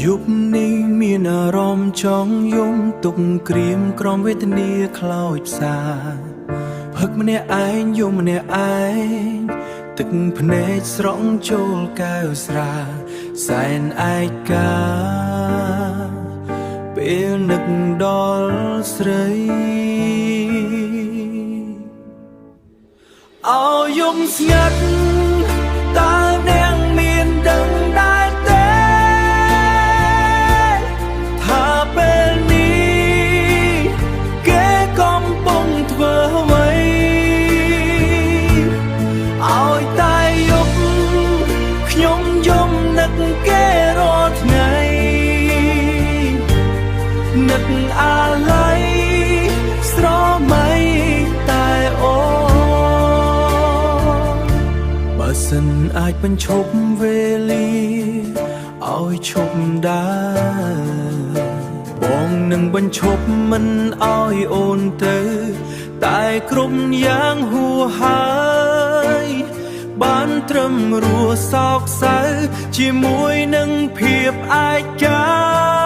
យប់នេះមានអារម្មណ៍ចង់យំទុកក្រៀមក្រំវេទនាខ្លោចផ្សាផឹកម្នាក់ឯងយំម្នាក់ឯងទឹកភ្នែកស្រង់ចូលកែវស្រាសែនឯកាពេលនឹកដល់ស្រីអោយំស្ងាត់តើអ្នកមានដឹងដែរទេថាពេលនេះគេកំពុងធ្វើអ្វីអោយតែយប់ខ្ញុំយំនឹកគេរាល់ថ្ងៃនឹកអាឡ័យស្រមៃតែអូបើសិនអាចបញ្ឈប់វេលាឲ្យឈប់ដែរបងនឹងបញ្ឈប់មិនឲ្យអូនទៅតែគ្រប់យ៉ាងហួសហើយបានត្រឹមរស់សោកសៅជាមួយនឹងភាពឯកា